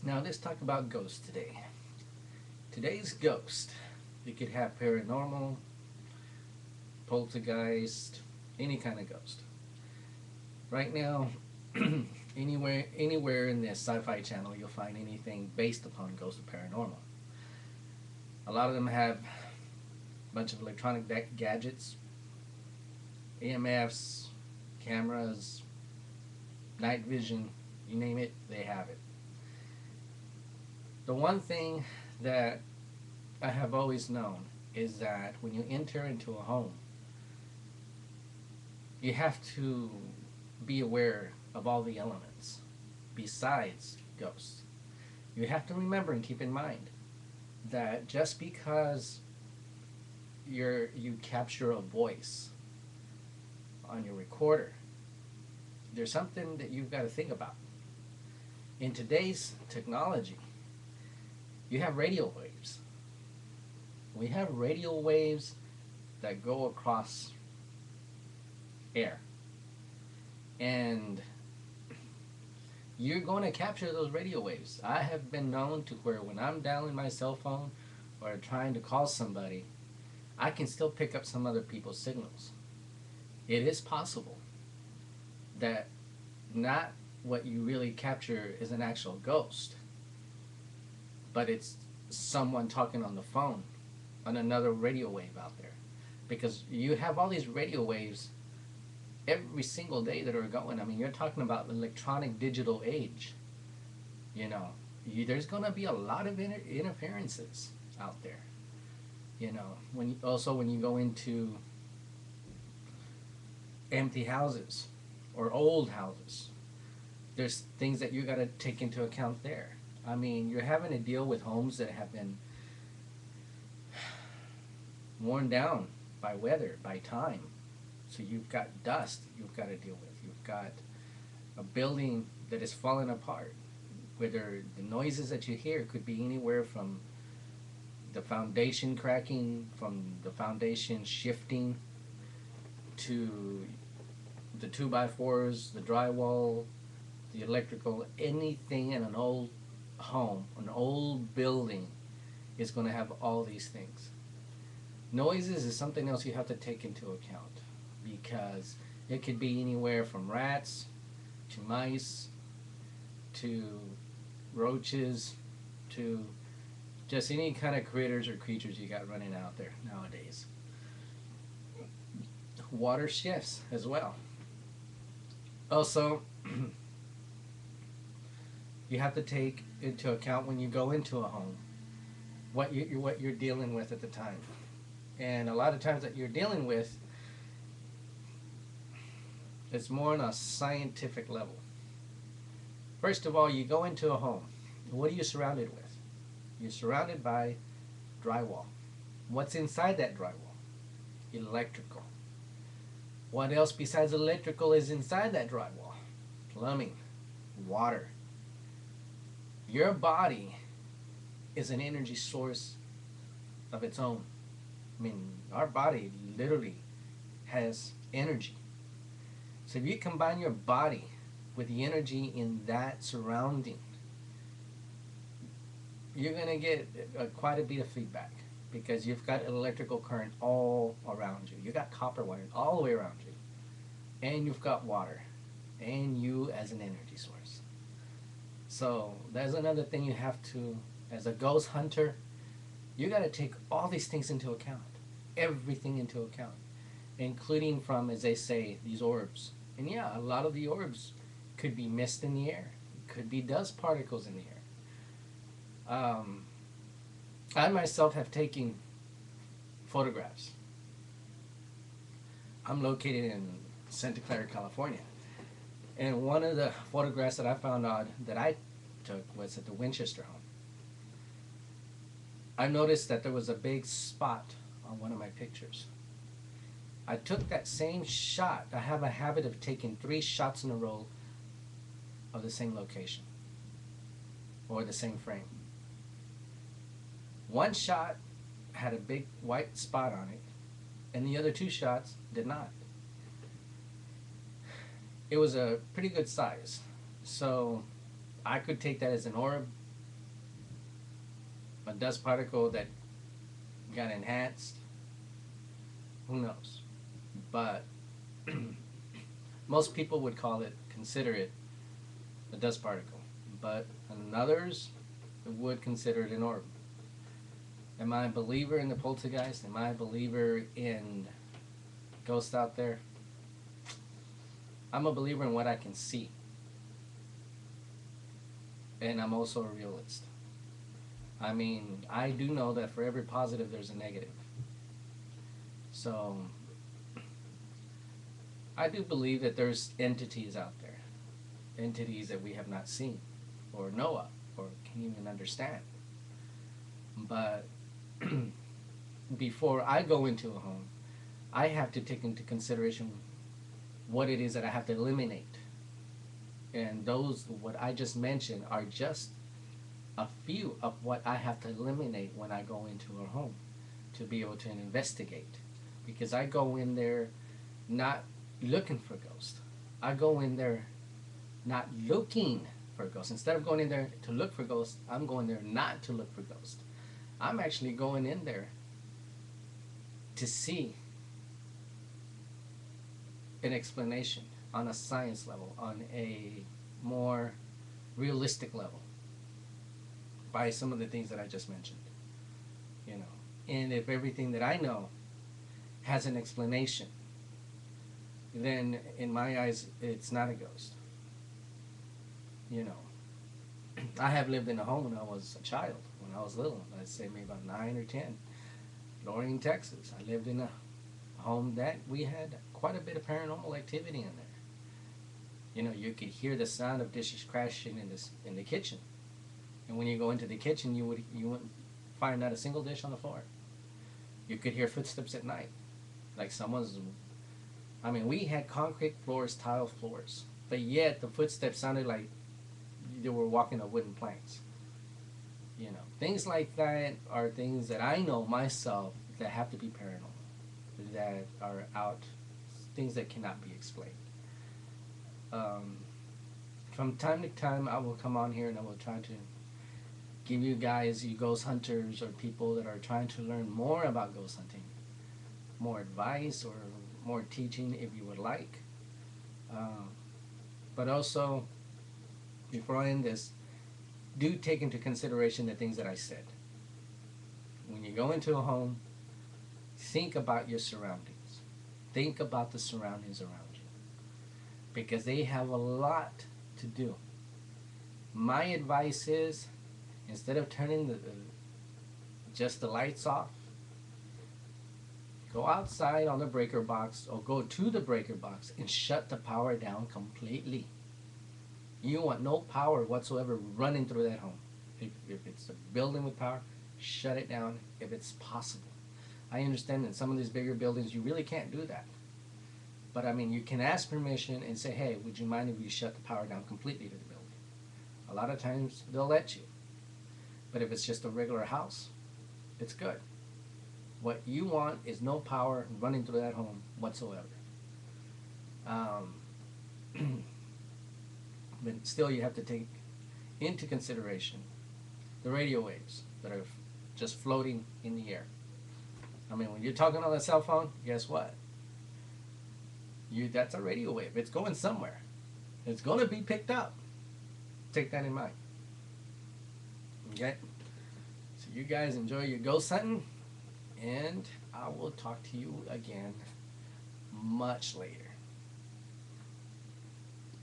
Now let's talk about ghosts today. Today's ghost, you could have paranormal, poltergeist, any kind of ghost. Right now, anywhere in this sci-fi channel, you'll find anything based upon ghosts or paranormal. A lot of them have a bunch of electronic gadgets, EMFs, cameras, night vision, you name it, they have it. The one thing that I have always known is that when you enter into a home, you have to be aware of all the elements besides ghosts. You have to remember and keep in mind that just because you capture a voice on your recorder, there's something that you've got to think about. In today's technology, you have radio waves. We have radio waves that go across air. And you're going to capture those radio waves. I have been known to where when I'm dialing my cell phone or trying to call somebody, I can still pick up some other people's signals. It is possible that not what you really capture is an actual ghost, but it's someone talking on the phone on another radio wave out there. Because you have all these radio waves every single day that are going. I mean, you're talking about electronic digital age. You know, there's going to be a lot of interferences out there. You know, when you go into empty houses or old houses, there's things that you got to take into account there. I mean, you're having to deal with homes that have been worn down by weather, by time. So you've got dust you've got to deal with. You've got a building that is falling apart. Whether the noises that you hear could be anywhere from the foundation cracking, from the foundation shifting, to the 2x4s, the drywall, the electrical, anything in an old home, an old building is going to have all these things. Noises is something else you have to take into account because it could be anywhere from rats to mice to roaches to just any kind of critters or creatures you got running out there nowadays. Water shifts as well. Also, you have to take into account when you go into a home what you're dealing with at the time. And a lot of times that you're dealing with, it's more on a scientific level. First of all, you go into a home. What are you surrounded with? You're surrounded by drywall. What's inside that drywall? Electrical. What else besides electrical is inside that drywall? Plumbing, water. Your body is an energy source of its own. I mean, our body literally has energy. So if you combine your body with the energy in that surrounding, you're going to get quite a bit of feedback because you've got electrical current all around you. You've got copper wire all the way around you. And you've got water. And you as an energy source. So that's another thing you have to, as a ghost hunter, you got to take all these things into account. Everything into account. Including from, as they say, these orbs. And yeah, a lot of the orbs could be mist in the air. Could be dust particles in the air. I myself have taken photographs. I'm located in Santa Clara, California. And one of the photographs that I found odd that I took was at the Winchester home. I noticed that there was a big spot on one of my pictures. I took that same shot. I have a habit of taking 3 shots in a row of the same location or the same frame. One shot had a big white spot on it, and the other 2 shots did not. It was a pretty good size, so I could take that as an orb, A dust particle that got enhanced, who knows? But most people would consider it a dust particle, but others would consider it an orb. Am I a believer in the poltergeist? Am I a believer in ghosts out there? I'm a believer in what I can see, and I'm also a realist. I mean, I do know that for every positive, there's a negative. So, I do believe that there's entities out there, entities that we have not seen, or know of, or can even understand. But before I go into a home, I have to take into consideration what it is that I have to eliminate. And those, what I just mentioned, are just a few of what I have to eliminate when I go into a home to be able to investigate. Because I go in there not looking for ghosts. I go in there not looking for ghosts. Instead of going in there to look for ghosts, I'm going there not to look for ghosts. I'm actually going in there to see an explanation on a science level, on a more realistic level, by some of the things that I just mentioned. You know, and if everything that I know has an explanation, then in my eyes, it's not a ghost. You know, I have lived in a home when I was a child, when I was little. I'd say maybe about 9 or 10. Lorraine, Texas. I lived in a home that we had quite a bit of paranormal activity in there. You know, you could hear the sound of dishes crashing in the kitchen, and when you go into the kitchen, you wouldn't find not a single dish on the floor. You could hear footsteps at night, like someone's. I mean, we had concrete floors, tile floors, but yet the footsteps sounded like they were walking on wooden planks. You know, things like that are things that I know myself that have to be paranormal, that are out, things that cannot be explained. Um, from time to time, I will come on here and I will try to give you guys, you ghost hunters or people that are trying to learn more about ghost hunting, more advice or more teaching if you would like. Um, but also, before I end this, do take into consideration the things that I said. When you go into a home, think about your surroundings. Think about the surroundings around you, because they have a lot to do. My advice is, instead of turning just the lights off, go outside on the breaker box or go to the breaker box and shut the power down completely. You want no power whatsoever running through that home. If it's a building with power, shut it down if it's possible. I understand in some of these bigger buildings you really can't do that. But I mean, you can ask permission and say, hey, would you mind if we shut the power down completely to the building? A lot of times they'll let you. But if it's just a regular house, it's good. What you want is no power running through that home whatsoever. But still, you have to take into consideration the radio waves that are just floating in the air. I mean, when you're talking on a cell phone, guess what? That's a radio wave. It's going somewhere. It's going to be picked up. Take that in mind. Okay? So you guys enjoy your ghost hunting, and I will talk to you again much later.